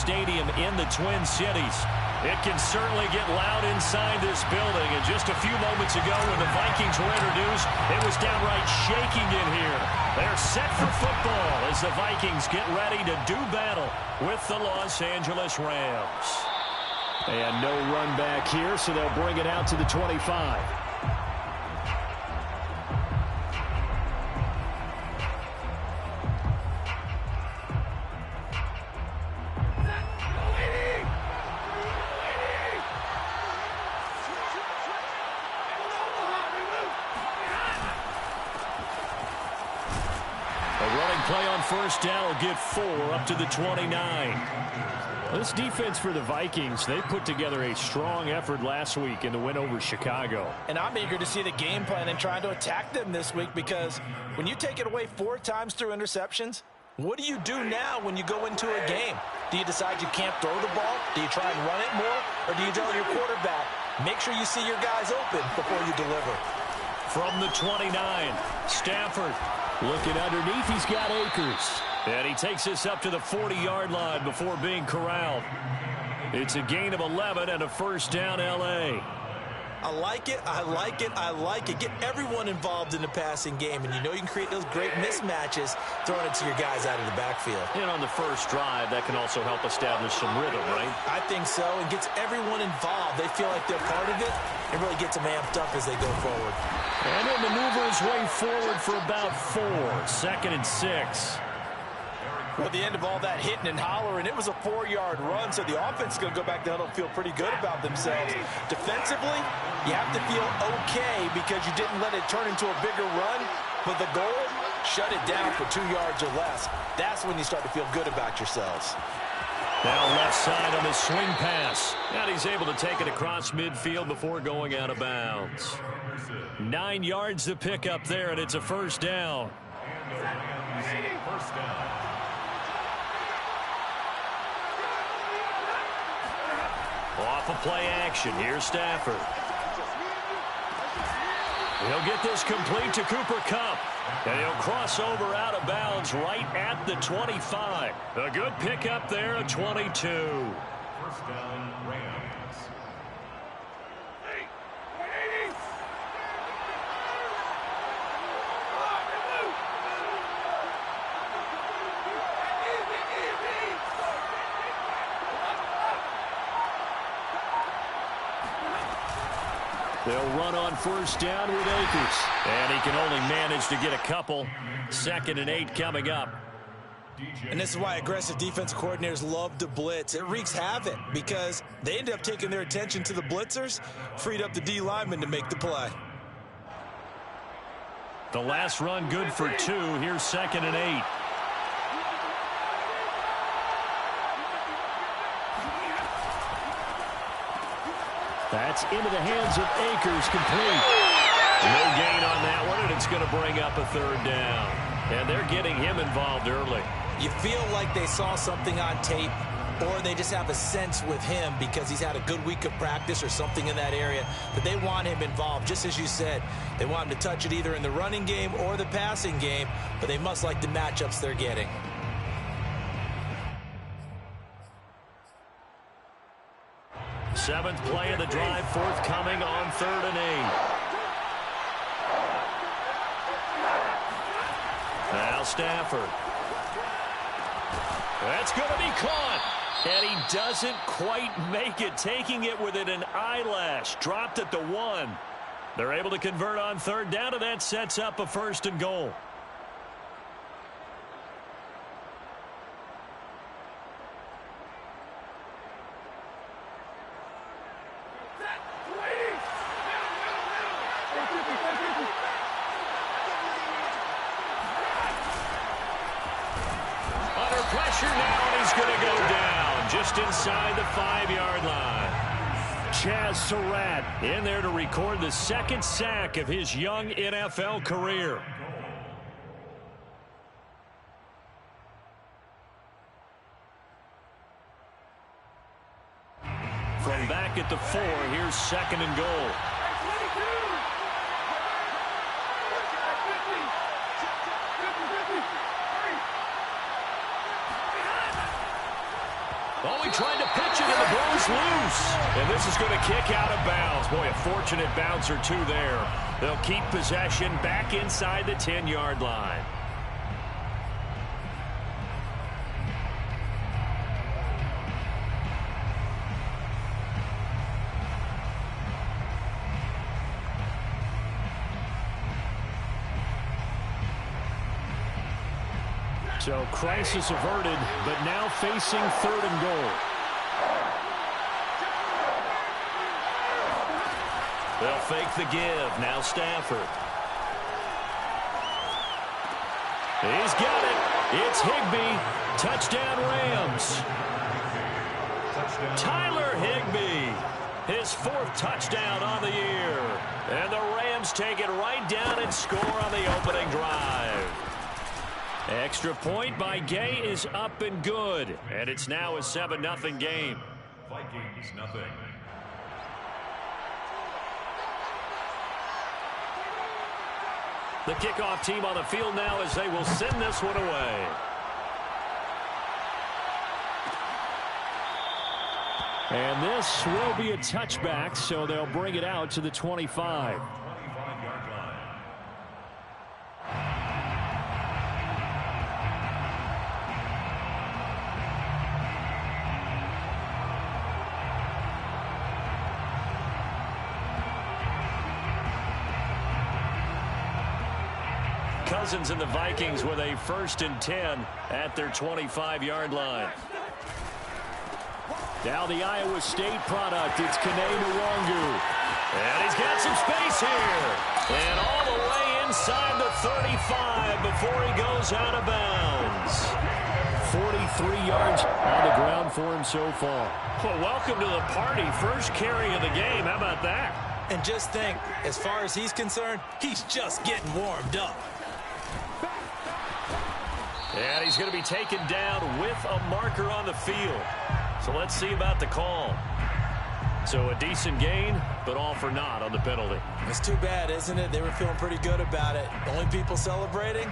Stadium in the Twin Cities. It can certainly get loud inside this building. And just a few moments ago when the Vikings were introduced, it was downright shaking in here. They're set for football as the Vikings get ready to do battle with the Los Angeles Rams. And no run back here, so they'll bring it out to the 25. Play on first down will get 4 up to the 29. This defense for the Vikings, they put together a strong effort last week in the win over Chicago. And I'm eager to see the game plan and trying to attack them this week, because when you take it away 4 times through interceptions, what do you do now when you go into a game? Do you decide you can't throw the ball? Do you try and run it more? Or do you tell your quarterback, make sure you see your guys open before you deliver? From the 29, Stafford. Looking underneath, he's got Akers. And he takes this up to the 40-yard line before being corralled. It's a gain of 11 and a first down, L.A. I like it, I like it, I like it. Get everyone involved in the passing game, and you know you can create those great mismatches throwing it to your guys out of the backfield. And on the first drive, that can also help establish some rhythm, right? I think so, and gets everyone involved. They feel like they're part of it, and really gets them amped up as they go forward. And he'll maneuver his way forward for about 4. 2nd and 6. Well, at the end of all that hitting and hollering, it was a 4-yard run, so the offense is going to go back down and feel pretty good about themselves. Defensively, you have to feel okay because you didn't let it turn into a bigger run, but the goal, shut it down for 2 yards or less. That's when you start to feel good about yourselves. Now left side on the swing pass. And he's able to take it across midfield before going out of bounds. 9 yards to pick up there, and it's a first down. Off of play action, here's Stafford. He'll get this complete to Cooper Kupp. And he'll cross over out of bounds right at the 25. A good pickup there at 22. First down, Rams. They'll run on first down with Akers. And he can only manage to get a couple. 2nd and 8 coming up. And this is why aggressive defensive coordinators love to blitz. It wreaks havoc because they end up taking their attention to the blitzers, freed up the D lineman to make the play. The last run good for 2. Here's 2nd and 8. That's into the hands of Akers, complete. No gain on that one, and it's going to bring up a 3rd down. And they're getting him involved early. You feel like they saw something on tape, or they just have a sense with him because he's had a good week of practice or something in that area that they want him involved. Just as you said, they want him to touch it either in the running game or the passing game, but they must like the matchups they're getting. Seventh play of the drive, forthcoming on 3rd and 8. Now Stafford. That's going to be caught. And he doesn't quite make it, taking it within an eyelash. Dropped at the 1. They're able to convert on 3rd down, and that sets up a 1st and goal. Pressure now, and he's going to go down just inside the 5-yard line. Chaz Surratt in there to record the 2nd sack of his young NFL career. From back at the 4, here's 2nd and goal. Oh, he tried to pitch it, and the ball's loose. And this is going to kick out of bounds. Boy, a fortunate bounce or two there. They'll keep possession back inside the 10-yard line. So crisis averted, but now facing 3rd and goal. They'll fake the give. Now Stafford. He's got it. It's Higbee. Touchdown Rams. Tyler Higbee. His 4th touchdown on the year. And the Rams take it right down and score on the opening drive. Extra point by Gay is up and good. And it's now a 7-0 game. Vikings nothing. The kickoff team on the field now as they will send this one away. And this will be a touchback, so they'll bring it out to the 25. Cousins and the Vikings with a 1st and 10 at their 25-yard line. Now the Iowa State product. It's Kene Nwangu. And he's got some space here. And all the way inside the 35 before he goes out of bounds. 43 yards on the ground for him so far. Well, welcome to the party. First carry of the game. How about that? And just think, as far as he's concerned, he's just getting warmed up. And he's going to be taken down with a marker on the field. So let's see about the call. So a decent gain, but all for naught on the penalty. It's too bad, isn't it? They were feeling pretty good about it. The only people celebrating,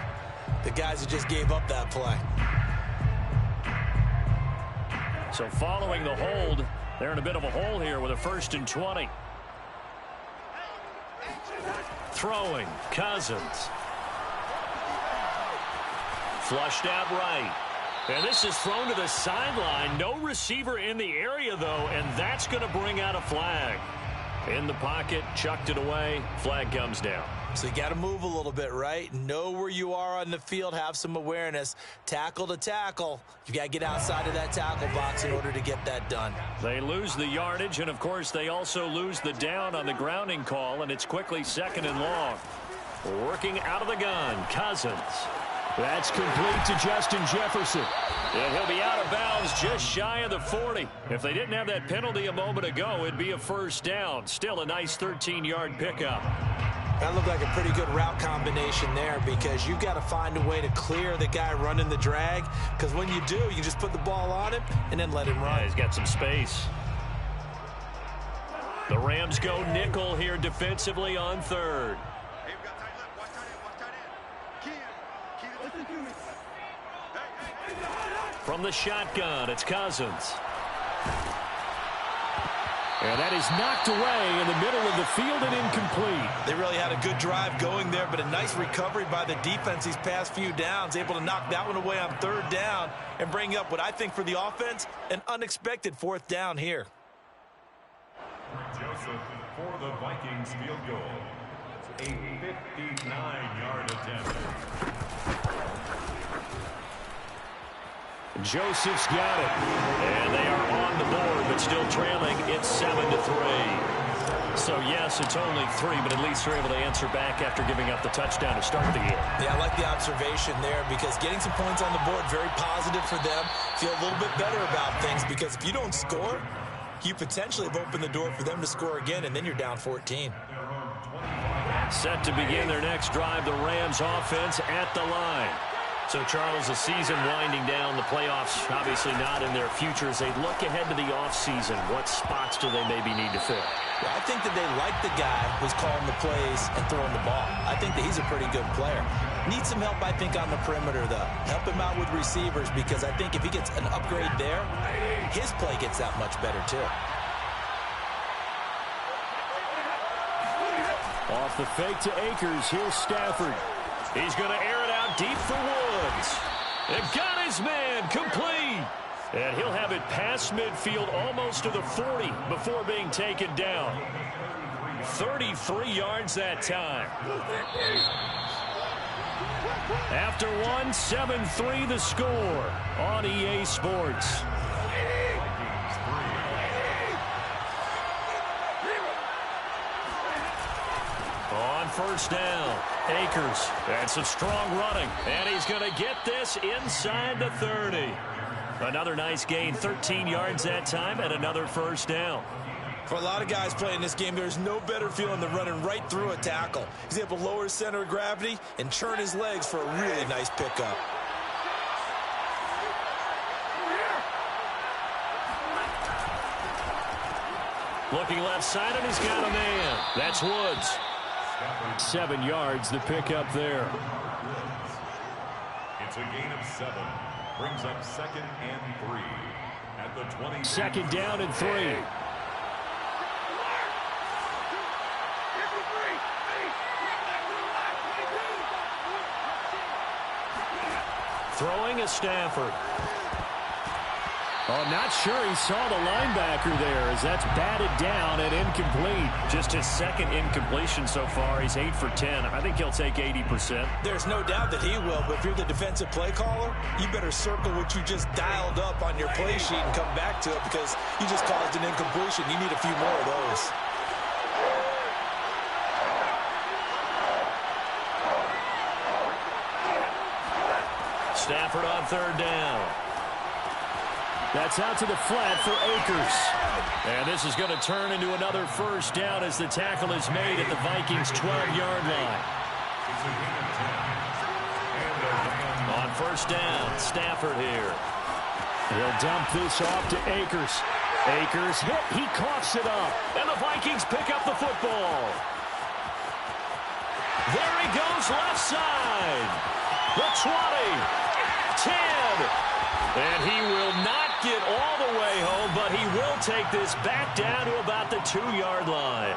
the guys who just gave up that play. So following the hold, they're in a bit of a hole here with a 1st and 20. Throwing, Cousins. Flushed out right. And this is thrown to the sideline. No receiver in the area, though, and that's going to bring out a flag. In the pocket, chucked it away. Flag comes down. So you got to move a little bit, right? Know where you are on the field. Have some awareness. Tackle to tackle. You got to get outside of that tackle box in order to get that done. They lose the yardage, and, of course, they also lose the down on the grounding call, and it's quickly 2nd and long. Working out of the gun, Cousins. That's complete to Justin Jefferson. And he'll be out of bounds just shy of the 40. If they didn't have that penalty a moment ago, it'd be a 1st down. Still a nice 13-yard pickup. That looked like a pretty good route combination there because you've got to find a way to clear the guy running the drag. Because when you do, you just put the ball on him and then let him run. Yeah, he's got some space. The Rams go nickel here defensively on 3rd. From the shotgun, it's Cousins. And that is knocked away in the middle of the field and incomplete. They really had a good drive going there, but a nice recovery by the defense these past few downs, able to knock that one away on 3rd down and bring up what I think for the offense, an unexpected 4th down here. Joseph for the Vikings field goal. A 59-yard attempt. Joseph's got it. And they are on the board, but still trailing. It's 7-3. So, yes, it's only 3, but at least they're able to answer back after giving up the touchdown to start the game. Yeah, I like the observation there because getting some points on the board, very positive for them. Feel a little bit better about things because if you don't score, you potentially have opened the door for them to score again, and then you're down 14. Set to begin their next drive, the Rams offense at the line. So, Charles, the season winding down, the playoffs obviously not in their future. As they look ahead to the offseason, what spots do they maybe need to fill? Well, I think that they like the guy who's calling the plays and throwing the ball. I think that he's a pretty good player. Needs some help, I think, on the perimeter, though. Help him out with receivers, because I think if he gets an upgrade there, his play gets that much better, too. Off the fake to Akers. Here's Stafford. He's going to air it out deep for Woods. And got his man complete. And he'll have it past midfield almost to the 40 before being taken down. 33 yards that time. After one, 7-3 the score on EA Sports. On first down, Akers. And some strong running. And he's going to get this inside the 30. Another nice gain, 13 yards that time, and another first down. For a lot of guys playing this game, there's no better feeling than running right through a tackle. He's able to lower his center of gravity and turn his legs for a really nice pickup. Looking left side, and he's got a man. That's Woods. 7 yards, the pickup there. It's a gain of 7. Brings up 2nd and 3 at the 20. Second down and 3. Throwing is Stafford. Oh, not sure he saw the linebacker there as that's batted down and incomplete. Just his second incompletion so far. He's 8 for 10. I think he'll take 80%. There's no doubt that he will, but if you're the defensive play caller, you better circle what you just dialed up on your play sheet and come back to it, because you just caused an incompletion. You need a few more of those. Stafford on third down. That's out to the flat for Akers. And this is going to turn into another first down as the tackle is made at the Vikings' 12-yard line. On first down, Stafford here. He'll dump this off to Akers. Akers hit. He coughs it up. And the Vikings pick up the football. There he goes, left side. The 20. 10. And he will not get all the way home, but he will take this back down to about the 2-yard line.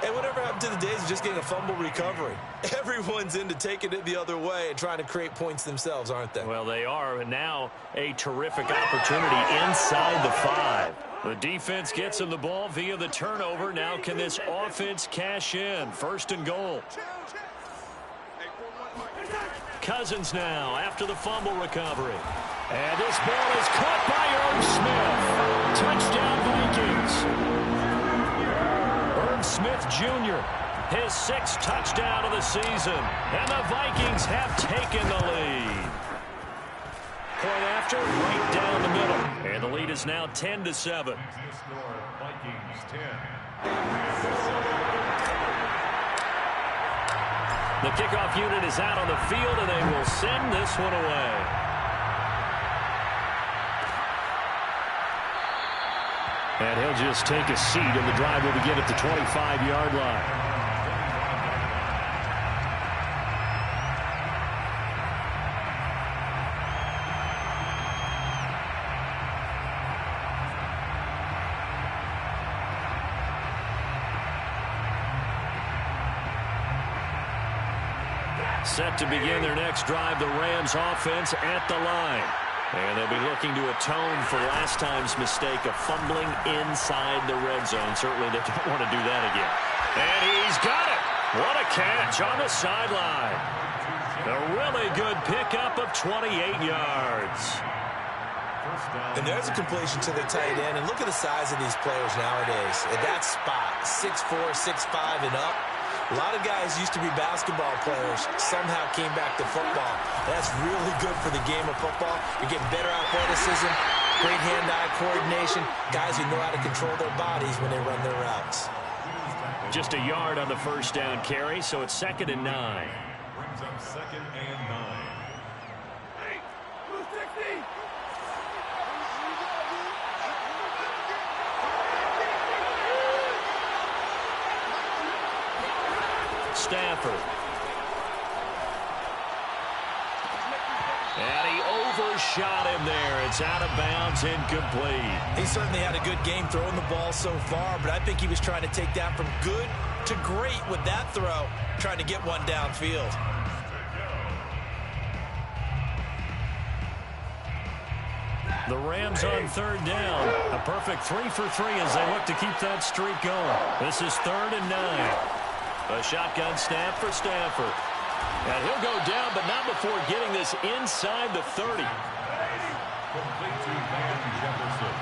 Hey, whatever happened to the days of just getting a fumble recovery? Everyone's into taking it the other way and trying to create points themselves, aren't they? Well, they are, and now a terrific opportunity inside the 5. The defense gets him the ball via the turnover. Now can this offense cash in? First and goal. Cousins now after the fumble recovery. And this ball is caught by Irv Smith. Touchdown, Vikings. Irv Smith Jr., his 6th touchdown of the season. And the Vikings have taken the lead. Point after, right down the middle. And the lead is now 10-7. Vikings 10. The kickoff unit is out on the field, and they will send this one away. And he'll just take a seat, and the drive will begin at the 25-yard line. Set to begin their next drive, the Rams offense at the line. And they'll be looking to atone for last time's mistake of fumbling inside the red zone. Certainly they don't want to do that again. And he's got it. What a catch on the sideline. A really good pickup of 28 yards. And there's a completion to the tight end. And look at the size of these players nowadays. At that spot, 6'4", 6'5", and up. A lot of guys used to be basketball players, somehow came back to football. That's really good for the game of football. You're getting better athleticism, great hand-eye coordination, guys who know how to control their bodies when they run their routes. Just a yard on the first down carry, so it's 2nd and 9. Brings up 2nd and 9. Stafford. shot in there. It's out of bounds, incomplete. He certainly had a good game throwing the ball so far, but I think he was trying to take that from good to great with that throw, trying to get one downfield. The Rams on third down. A perfect 3 for 3 as they look to keep that streak going. This is 3rd and 9. A shotgun snap for Stafford. And he'll go down, but not before getting this inside the 30. Complete to Van Jefferson.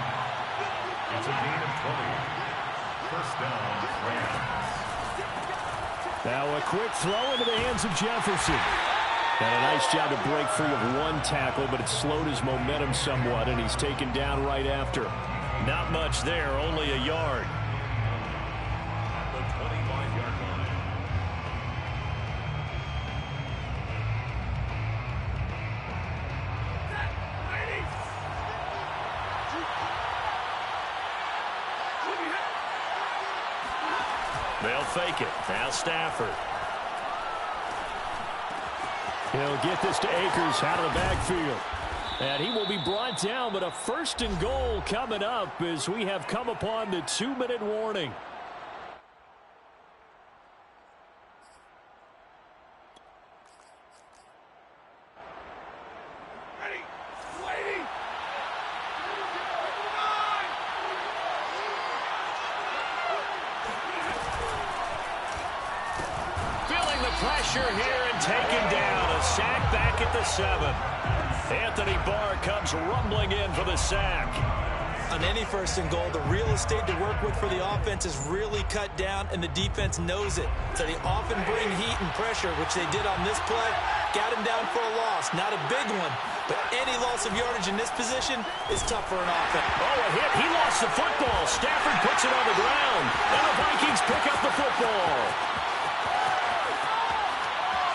It's a gain of 20. First down, Rams. Now a quick throw into the hands of Jefferson. And a nice job to break free of one tackle, but it slowed his momentum somewhat, and he's taken down right after. Not much there, only a yard. At the 25-yard line. They'll fake it. Now Stafford. He'll get this to Akers out of the backfield. And he will be brought down, but a 1st and goal coming up as we have come upon the 2-minute warning. Pressure here and taken down. A sack back at the 7. Anthony Barr comes rumbling in for the sack. On any 1st and goal, the real estate to work with for the offense is really cut down, and the defense knows it. So they often bring heat and pressure, which they did on this play. Got him down for a loss. Not a big one, but any loss of yardage in this position is tough for an offense. Oh, a hit. He lost the football. Stafford puts it on the ground, and the Vikings pick up the football.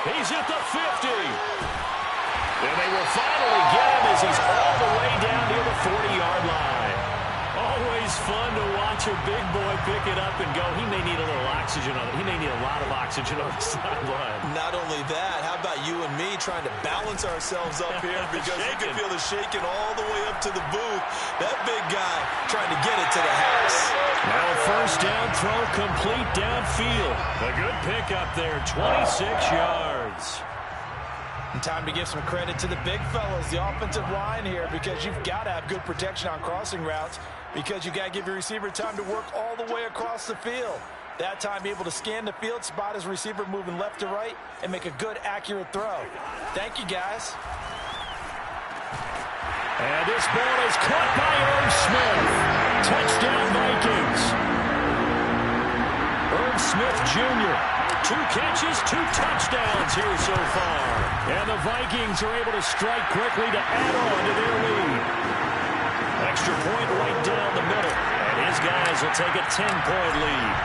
He's at the 50. And they will finally get him as he's all the way down near the 40-yard line. Always fun to watch a big boy pick it up and go. He may need a little oxygen on it. He may need a lot of oxygen on the sideline. Not only that, how about you and me trying to balance ourselves up here because you can feel the shaking all the way up to the booth. That big guy trying to get it to the house. Now a 1st down throw complete downfield. A good pickup there, 26 yards. And time to give some credit to the big fellas, the offensive line here, because you've got to have good protection on crossing routes because you got to give your receiver time to work all the way across the field. That time able to scan the field, spot his receiver moving left to right, and make a good, accurate throw. Thank you, guys. And this ball is caught by Irv Smith. Touchdown, Vikings. Irv Smith Jr. 2 catches, 2 touchdowns here so far. And the Vikings are able to strike quickly to add on to their lead. Extra point right down the middle. And his guys will take a 10-point lead.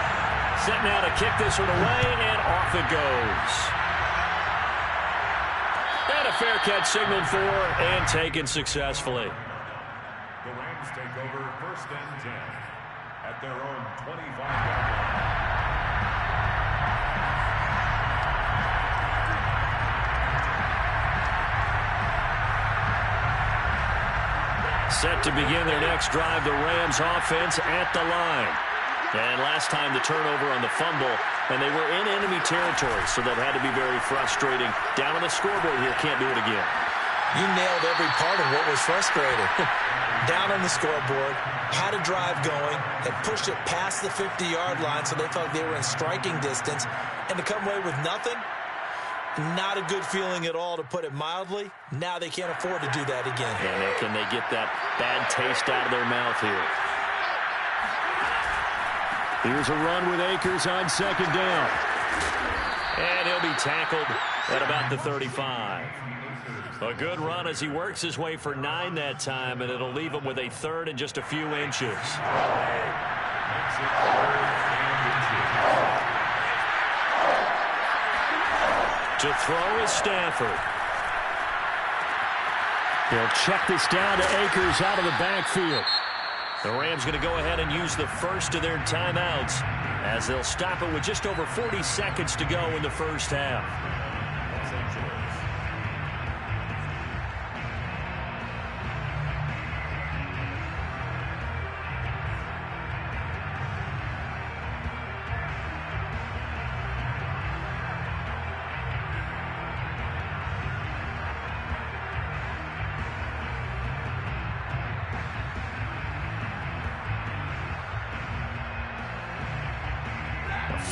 Set now to kick this one away, and off it goes. And a fair catch signaled for and taken successfully. The Rams take over 1st and 10 at their own 25-yard line. Set to begin their next drive, the Rams offense at the line. And last time the turnover on the fumble, and they were in enemy territory, so that had to be very frustrating. Down on the scoreboard here, can't do it again. You nailed every part of what was frustrating. Down on the scoreboard, had a drive going, had pushed it past the 50-yard line, so they felt they were in striking distance, and to come away with nothing, not a good feeling at all, to put it mildly. Now they can't afford to do that again. And can they get that bad taste out of their mouth here? Here's a run with Akers on 2nd down. And he'll be tackled at about the 35. A good run as he works his way for 9 that time, and it'll leave him with a 3rd and just a few inches. To throw is Stafford. He'll check this down to Akers out of the backfield. The Rams going to go ahead and use the first of their timeouts as they'll stop it with just over 40 seconds to go in the first half.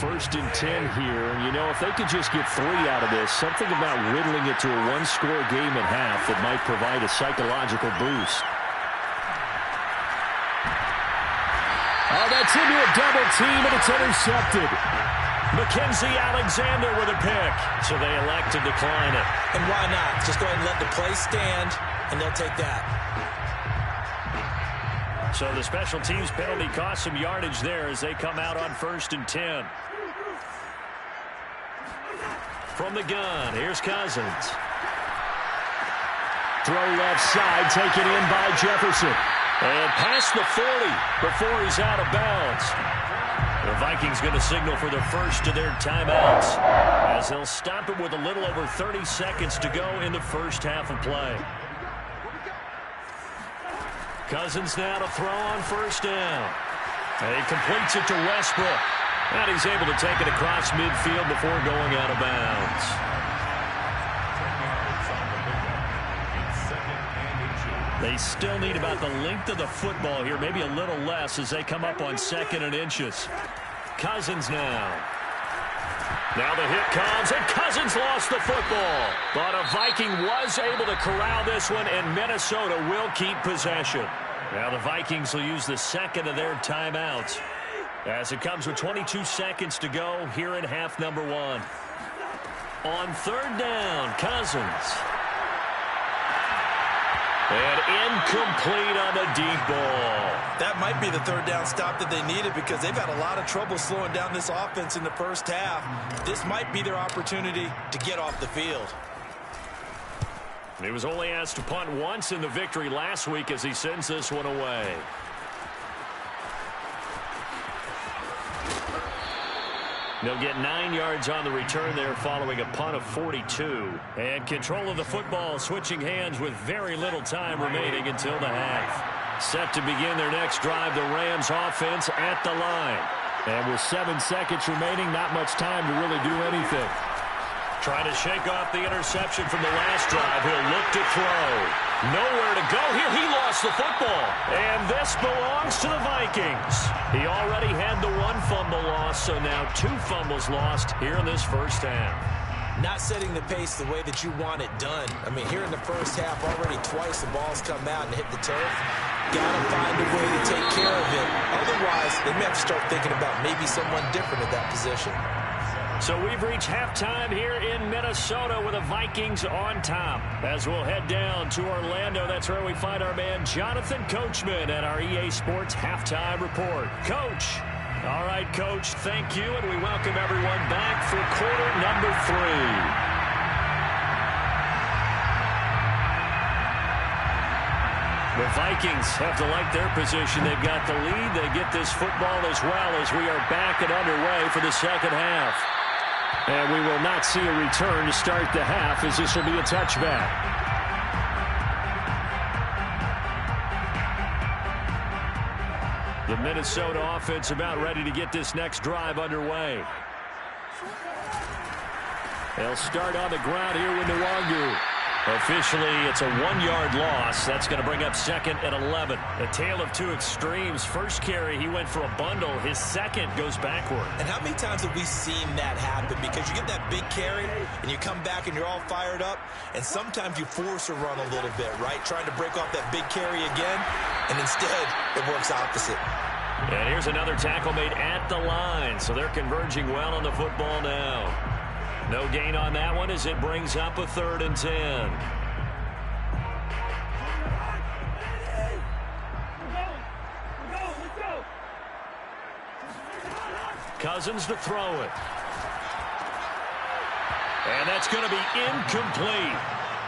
1st and 10 here. And, you know, if they could just get 3 out of this, something about whittling it to a one-score game at half that might provide a psychological boost. Oh, that's into a double team, and it's intercepted. Mackenzie Alexander with a pick. So they elect to decline it. And why not? Just go ahead and let the play stand, and they'll take that. So the special teams penalty cost some yardage there as they come out on 1st and 10. From the gun, here's Cousins. Throw left side, taken in by Jefferson. And past the 40 before he's out of bounds. The Vikings going to signal for the first of their timeouts as they'll stop it with a little over 30 seconds to go in the first half of play. Cousins now to throw on 1st down. And he completes it to Westbrook. And he's able to take it across midfield before going out of bounds. They still need about the length of the football here, maybe a little less as they come up on 2nd and inches. Cousins now. Now the hit comes, and Cousins lost the football. But a Viking was able to corral this one, and Minnesota will keep possession. Now the Vikings will use the 2nd of their timeouts as it comes with 22 seconds to go here in half number 1. On 3rd down, Cousins. And incomplete on the deep ball. That might be the 3rd down stop that they needed because they've had a lot of trouble slowing down this offense in the first half. This might be their opportunity to get off the field. He was only asked to punt once in the victory last week as he sends this one away. They'll get 9 yards on the return there following a punt of 42. And control of the football switching hands with very little time remaining until the half. Set to begin their next drive, the Rams offense at the line. And with 7 seconds remaining, not much time to really do anything. Trying to shake off the interception from the last drive. He'll look to throw. Nowhere to go here. He lost the football. And this belongs to the Vikings. He already had the 1 fumble loss, so now 2 fumbles lost here in this first half. Not setting the pace the way that you want it done. I mean, here in the first half, already twice the ball's come out and hit the turf. Got to find a way to take care of it. Otherwise, they may have to start thinking about maybe someone different at that position. So we've reached halftime here in Minnesota with the Vikings on top. As we'll head down to Orlando, that's where we find our man Jonathan Coachman at our EA Sports Halftime Report. Coach. All right, Coach, thank you, and we welcome everyone back for quarter number 3. The Vikings have to like their position. They've got the lead. They get this football as well as we are back and underway for the second half. And we will not see a return to start the half as this will be a touchback. The Minnesota offense about ready to get this next drive underway. They'll start on the ground here with Nwangu. Officially, it's a 1-yard loss. That's going to bring up 2nd and 11. A tale of 2 extremes. First carry, he went for a bundle. His second goes backward. And how many times have we seen that happen? Because you get that big carry, and you come back and you're all fired up, and sometimes you force a run a little bit, right? Trying to break off that big carry again, and instead it works opposite. And here's another tackle made at the line. So they're converging well on the football now. No gain on that one as it brings up a 3rd and 10. Cousins to throw it. And that's going to be incomplete.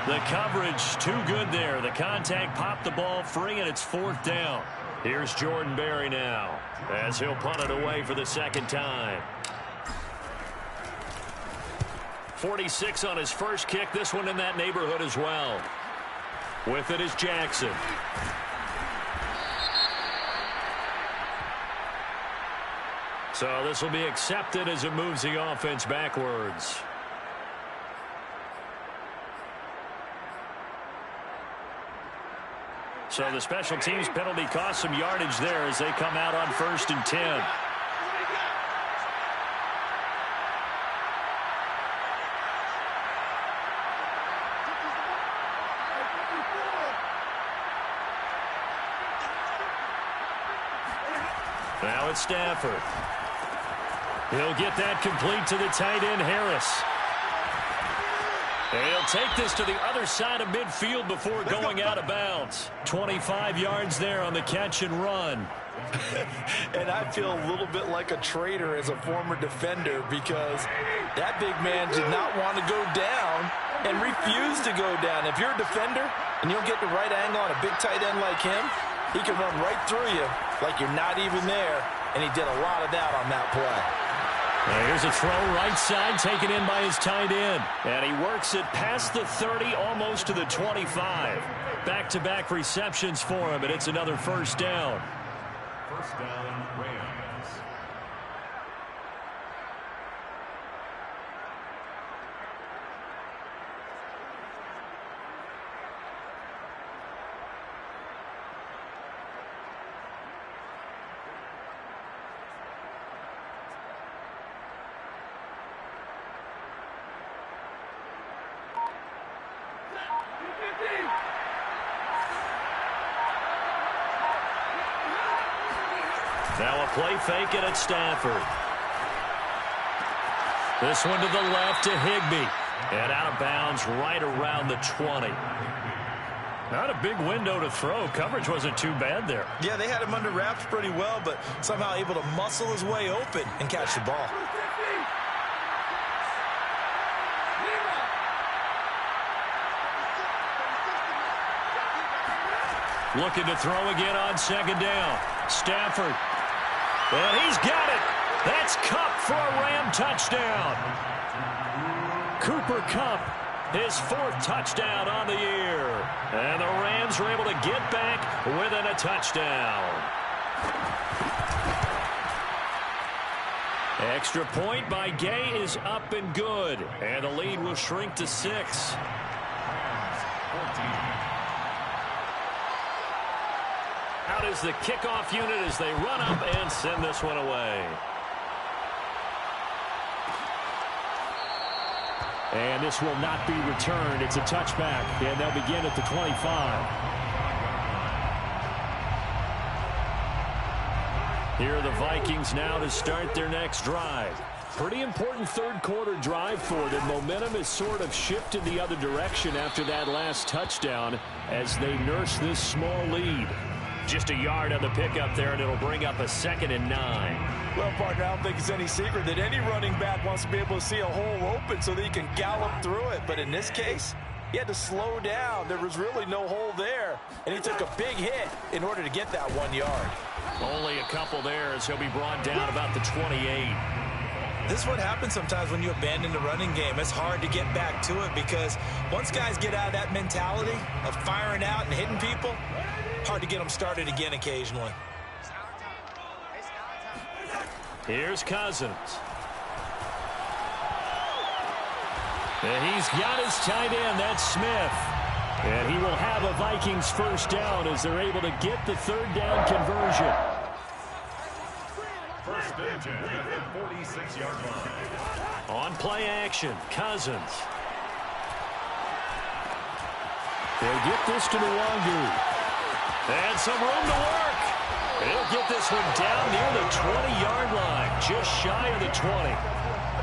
The coverage too good there. The contact popped the ball free, and it's 4th down. Here's Jordan Berry now as he'll punt it away for the 2nd time. 46 on his first kick. This one in that neighborhood as well. With it is Jackson. So this will be accepted as it moves the offense backwards. So the special teams penalty cost some yardage there as they come out on 1st and 10. Now it's Stafford. He'll get that complete to the tight end, Harris. And he'll take this to the other side of midfield before going out of bounds. 25 yards there on the catch and run. And I feel a little bit like a traitor as a former defender because that big man did not want to go down and refused to go down. If you're a defender and you don't get the right angle on a big tight end like him, he can run right through you like you're not even there, and he did a lot of that on that play. Here's a throw right side taken in by his tight end. And he works it past the 30, almost to the 25. Back-to-back receptions for him, and it's another first down. First down, Rams. Now a play fake and it's Stafford. This one to the left to Higbee. And out of bounds right around the 20. Not a big window to throw. Coverage wasn't too bad there. Yeah, they had him under wraps pretty well, but somehow able to muscle his way open and catch the ball. Looking to throw again on second down. Stafford. And he's got it. That's Kupp for a Ram touchdown. Cooper Kupp, his 4th touchdown on the year. And the Rams were able to get back within a touchdown. Extra point by Gay is up and good. And the lead will shrink to 6. Out is the kickoff unit as they run up and send this one away. And this will not be returned. It's a touchback, and they'll begin at the 25. Here are the Vikings now to start their next drive. Pretty important third-quarter drive for them. Momentum has sort of shifted the other direction after that last touchdown as they nurse this small lead. Just a yard on the pickup there, and it'll bring up a 2nd and 9. Well, partner, I don't think it's any secret that any running back wants to be able to see a hole open so that he can gallop through it. But in this case, he had to slow down. There was really no hole there, and he took a big hit in order to get that 1 yard. Only a couple there as he'll be brought down about the 28. This is what happens sometimes when you abandon the running game. It's hard to get back to it because once guys get out of that mentality of firing out and hitting people, hard to get them started again occasionally. Here's Cousins. And he's got his tight end. That's Smith. And he will have a Vikings first down as they're able to get the 3rd down conversion. First and 10 at the 46-yard line. On play action, Cousins. They'll get this to Nwangu. And some room to work. He'll get this one down near the 20-yard line, just shy of the 20.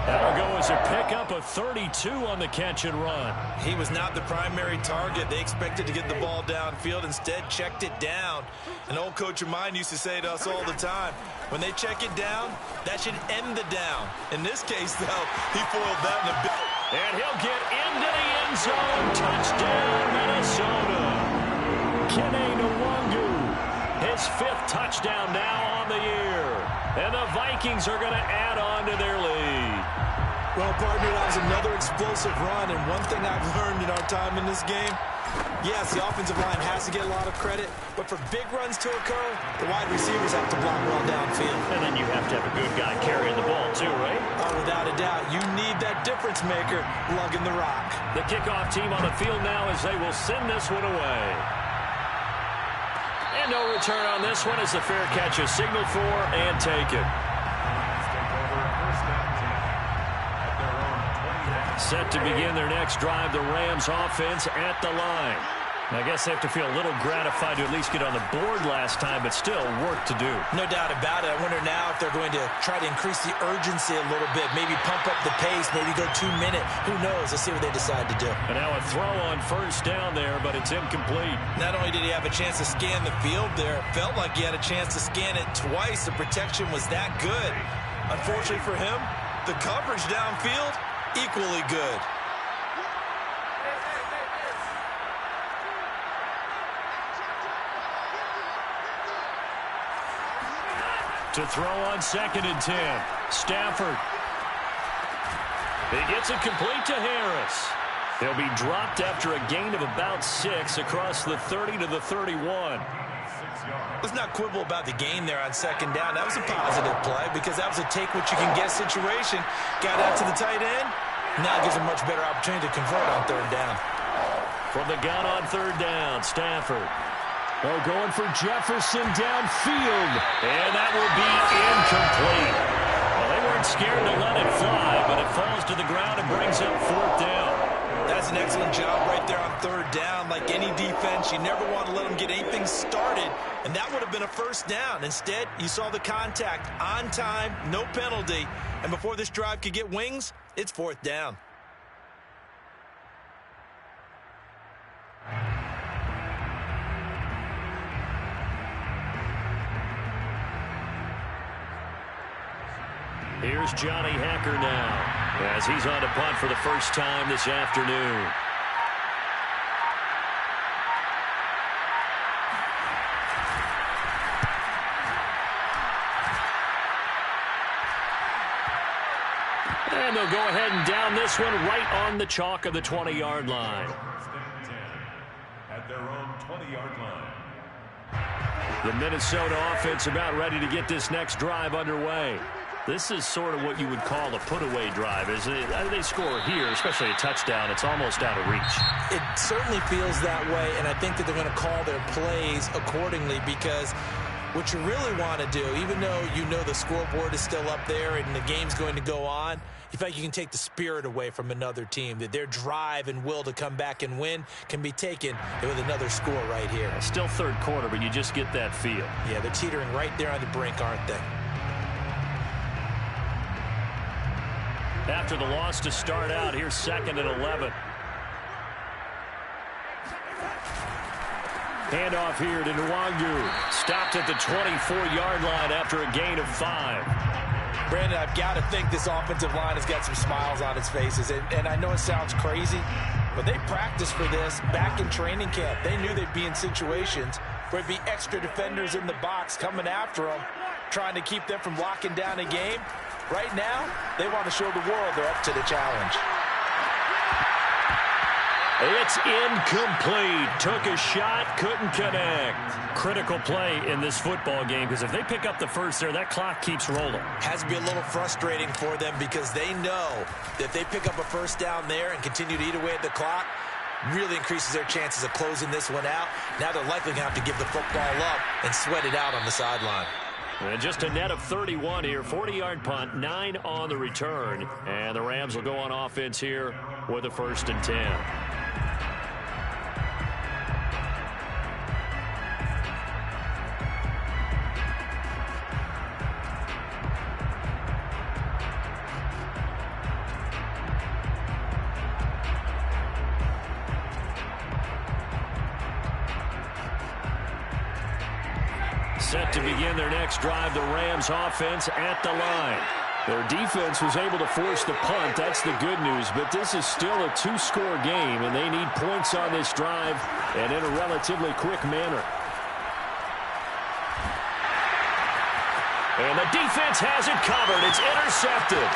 That'll go as a pickup of 32 on the catch and run. He was not the primary target. They expected to get the ball downfield. Instead, checked it down. An old coach of mine used to say to us all the time, when they check it down, that should end the down. In this case, though, he foiled that in a bit. And he'll get into the end zone. Touchdown, Minnesota. Kene Nwangu, his 5th touchdown now on the year. And the Vikings are going to add on to their lead. Well, partner, that was another explosive run. And one thing I've learned in our time in this game, yes, the offensive line has to get a lot of credit. But for big runs to occur, the wide receivers have to block well downfield. And then you have to have a good guy carrying the ball too, right? Oh, without a doubt. You need that difference maker lugging the rock. The kickoff team on the field now as they will send this one away. And no return on this one as the fair catch is signaled for and taken. Set to begin their next drive, the Rams offense at the line. I guess they have to feel a little gratified to at least get on the board last time, but still work to do. No doubt about it. I wonder now if they're going to try to increase the urgency a little bit, maybe pump up the pace, maybe go 2 minute. Who knows? Let's see what they decide to do. And now a throw on first down there, but it's incomplete. Not only did he have a chance to scan the field there, it felt like he had a chance to scan it twice. The protection was that good. Unfortunately for him, the coverage downfield, equally good. To throw on 2nd and 10. Stafford. He gets it complete to Harris. He'll be dropped after a gain of about 6 across the 30 to the 31. Let's not quibble about the gain there on 2nd down. That was a positive play because that was a take-what-you-can-get situation. Got out to the tight end. Now it gives him a much better opportunity to convert on 3rd down. From the gun on 3rd down, Stafford. Oh, going for Jefferson downfield. And that will be incomplete. Well, they weren't scared to let it fly, but it falls to the ground and brings up 4th down. That's an excellent job right there on 3rd down. Like any defense, you never want to let them get anything started, and that would have been a 1st down. Instead, you saw the contact on time, no penalty, and before this drive could get wings, it's 4th down. Here's Johnny Hacker now, as he's on to punt for the first time this afternoon. And they'll go ahead and down this one right on the chalk of the 20-yard line. At their own 20-yard line. The Minnesota offense about ready to get this next drive underway. This is sort of what you would call a put-away drive, isn't it? They score here, especially a touchdown. It's almost out of reach. It certainly feels that way, and I think that they're going to call their plays accordingly because what you really want to do, even though you know the scoreboard is still up there and the game's going to go on, you feel like you can take the spirit away from another team, that their drive and will to come back and win can be taken with another score right here. Still 3rd quarter, but you just get that feel. Yeah, they're teetering right there on the brink, aren't they? After the loss to start out, here's 2nd and 11. Handoff here to Nwangu. Stopped at the 24-yard line after a gain of 5. Brandon, I've got to think this offensive line has got some smiles on its faces. And I know it sounds crazy, but they practiced for this back in training camp. They knew they'd be in situations where it'd be extra defenders in the box coming after them, trying to keep them from locking down a game. Right now, they want to show the world they're up to the challenge. It's incomplete. Took a shot, couldn't connect. Critical play in this football game because if they pick up the first there, that clock keeps rolling. Has to be a little frustrating for them because they know that if they pick up a 1st down there and continue to eat away at the clock, really increases their chances of closing this one out. Now they're likely going to have to give the football up and sweat it out on the sideline. And just a net of 31 here, 40-yard punt, 9 on the return. And the Rams will go on offense here with a 1st and 10. Set to begin their next drive, the Rams offense at the line. Their defense was able to force the punt. That's the good news, but this is still a 2-score game, and they need points on this drive and in a relatively quick manner. And the defense has it covered. It's intercepted.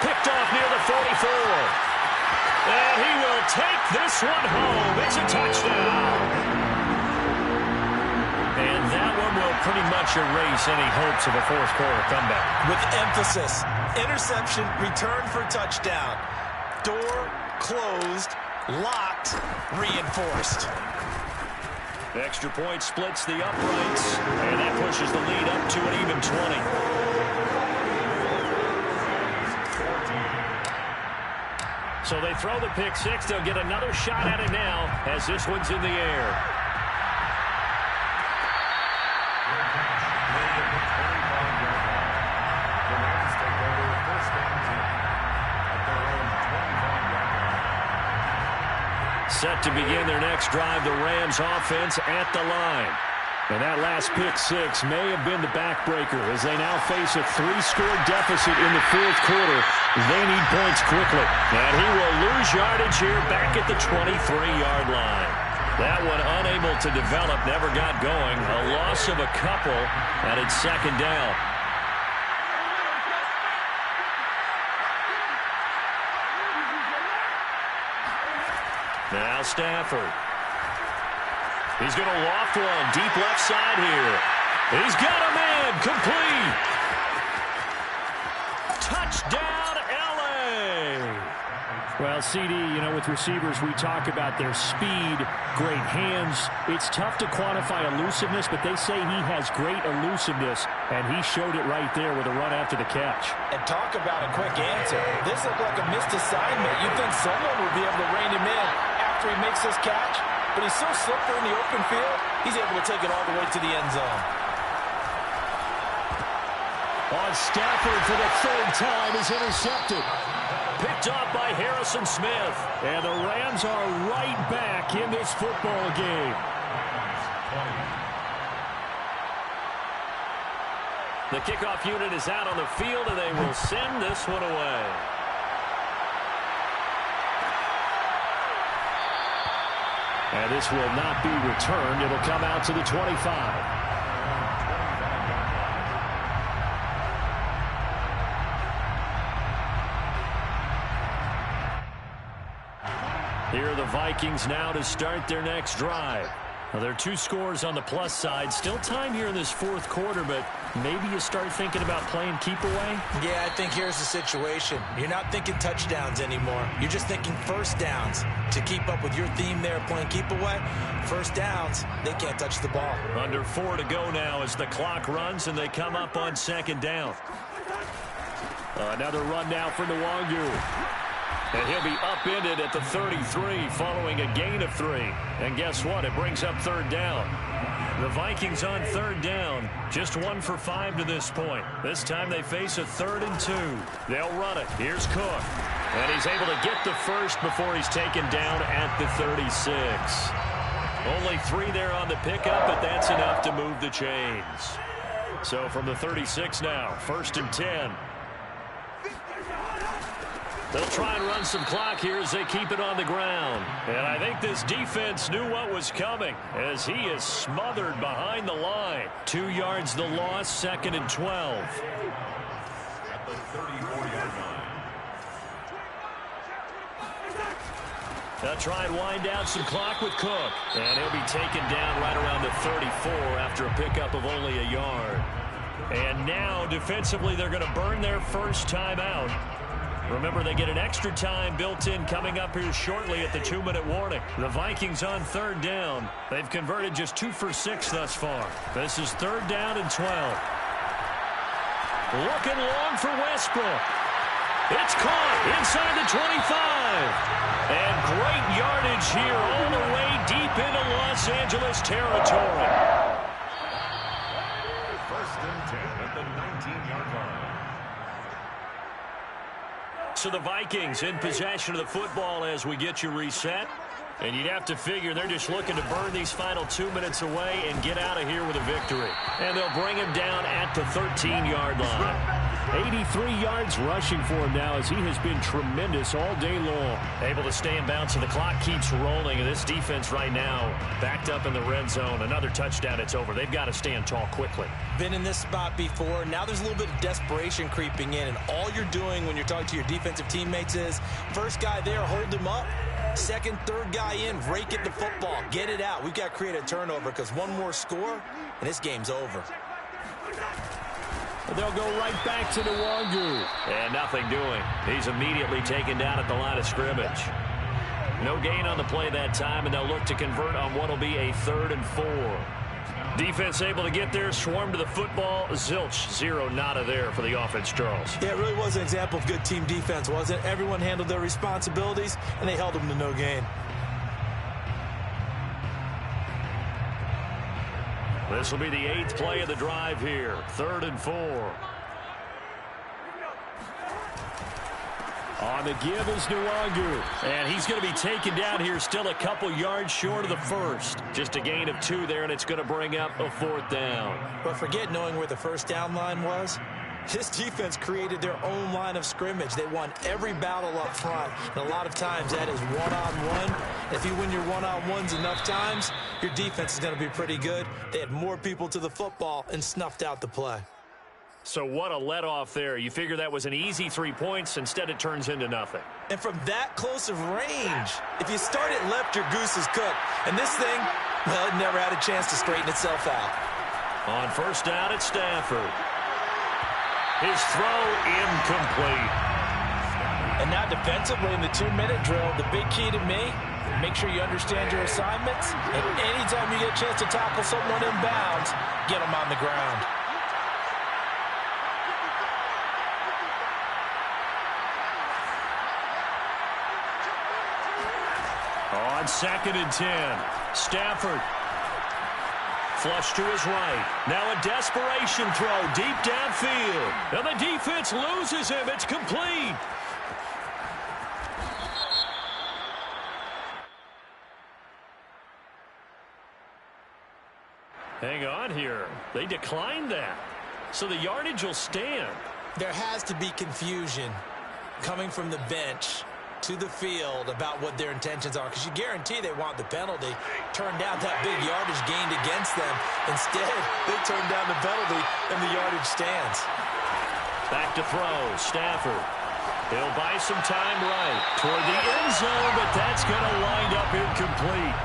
Picked off near the 44. And he will take this one home. It's a touchdown. And that one will pretty much erase any hopes of a 4th-quarter comeback. With emphasis, interception, return for touchdown. Door closed, locked, reinforced. The extra point splits the uprights, and that pushes the lead up to an even 20. So they throw the pick six. They'll get another shot at it now as this one's in the air. Set to begin their next drive, the Rams offense at the line. And that last pick six may have been the backbreaker as they now face a 3-score deficit in the fourth quarter. They need points quickly. And he will lose yardage here back at the 23-yard line. That one unable to develop, never got going. A loss of a couple, and it's second down. Now Stafford. He's going to loft one deep left side here. He's got a man. Complete. Touchdown, L.A. Well, CD, you know, with receivers, we talk about their speed, great hands. It's tough to quantify elusiveness, but they say he has great elusiveness, and he showed it right there with a run after the catch. And talk about a quick answer. This looked like a missed assignment. You'd think someone would be able to rein him in after he makes this catch. But he's so slippery in the open field, he's able to take it all the way to the end zone. On Stafford for the third time is intercepted. Picked off by Harrison Smith. And the Rams are right back in this football game. The kickoff unit is out on the field, and they will send this one away. And this will not be returned. It'll come out to the 25. Here are the Vikings now to start their next drive. Well, there are 2 scores on the plus side. Still time here in this fourth quarter, but maybe you start thinking about playing keep away? Yeah, I think here's the situation. You're not thinking touchdowns anymore. You're just thinking first downs. To keep up with your theme there, playing keep away, first downs, they can't touch the ball. Under 4 to go now as the clock runs and they come up on second down. Another run now for Nwangu. And he'll be upended at the 33 following a gain of 3. And guess what? It brings up third down. The Vikings on third down. Just 1 for 5 to this point. This time they face a 3rd and 2. They'll run it. Here's Cook. And he's able to get the first before he's taken down at the 36. Only 3 there on the pickup, but that's enough to move the chains. So from the 36 now, 1st and 10. They'll try and run some clock here as they keep it on the ground. And I think this defense knew what was coming as he is smothered behind the line. 2 yards the loss, 2nd and 12. At the 34-yard line. They'll try and wind down some clock with Cook. And he'll be taken down right around the 34 after a pickup of only a yard. And now defensively they're going to burn their first time out. Remember, they get an extra time built in coming up here shortly at the 2-minute warning. The Vikings on third down. They've converted just 2 for 6 thus far. This is 3rd down and 12. Looking long for Westbrook. It's caught inside the 25. And great yardage here all the way deep into Los Angeles territory. 1st and 10 at the 19-yard line. So the Vikings in possession of the football as we get you reset. And you'd have to figure they're just looking to burn these final 2 minutes away and get out of here with a victory. And they'll bring him down at the 13-yard line. 83 yards rushing for him now as he has been tremendous all day long. Able to stay in bounds, so the clock keeps rolling. And this defense right now backed up in the red zone. Another touchdown, it's over. They've got to stand tall quickly. Been in this spot before. Now there's a little bit of desperation creeping in. And all you're doing when you're talking to your defensive teammates is first guy there, hold him up. Second, third guy in, rake it to football. Get it out. We've got to create a turnover because one more score, and this game's over. They'll go right back to Nwangu. And nothing doing. He's immediately taken down at the line of scrimmage. No gain on the play that time, and they'll look to convert on what will be a 3rd and 4. Defense able to get there, swarm to the football. Zilch, zero, nada there for the offense, Charles. Yeah, it really was an example of good team defense, wasn't it? Everyone handled their responsibilities, and they held them to no gain. This will be the 8th play of the drive here. 3rd and 4. On the give is Nwangu. And he's going to be taken down here, still a couple yards short of the first. Just a gain of 2 there, and it's going to bring up a 4th down. But forget knowing where the first down line was. This defense created their own line of scrimmage. They won every battle up front. And a lot of times that is one-on-one. If you win your one-on-ones enough times, your defense is going to be pretty good. They had more people to the football and snuffed out the play. So what a let-off there. You figure that was an easy 3 points. Instead, it turns into nothing. And from that close of range, if you start it left, your goose is cooked. And this thing, well, it never had a chance to straighten itself out. On 1st down, it's Stafford. His throw incomplete. And now defensively in the 2-minute drill, the big key to me, make sure you understand your assignments. And anytime you get a chance to tackle someone in bounds, get them on the ground. On 2nd and 10, Stafford. Flush to his right. Now a desperation throw deep downfield. And the defense loses him. It's complete. Hang on here. They declined that. So the yardage will stand. There has to be confusion coming from the bench to the field about what their intentions are, because you guarantee they want the penalty. Turned down that big yardage gained against them. Instead, they turned down the penalty, and the yardage stands. Back to throw, Stafford. He'll buy some time right toward the end zone, but that's going to wind up incomplete.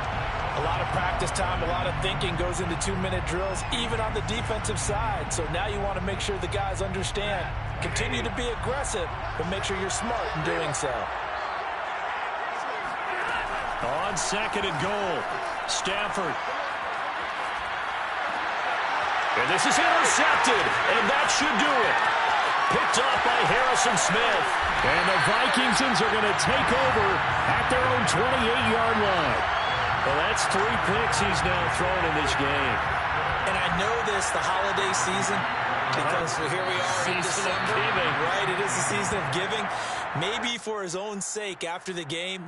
A lot of practice time, a lot of thinking goes into 2-minute drills, even on the defensive side. So now you want to make sure the guys understand. Continue to be aggressive, but make sure you're smart in doing so. On 2nd and goal, Stafford. And this is intercepted, and that should do it. Picked off by Harrison Smith. And the Vikings are going to take over at their own 28-yard line. Well, that's 3 picks he's now thrown in this game. And I know this, the holiday season, because here we are in December. Season of giving. Right, it is the season of giving. Maybe for his own sake after the game,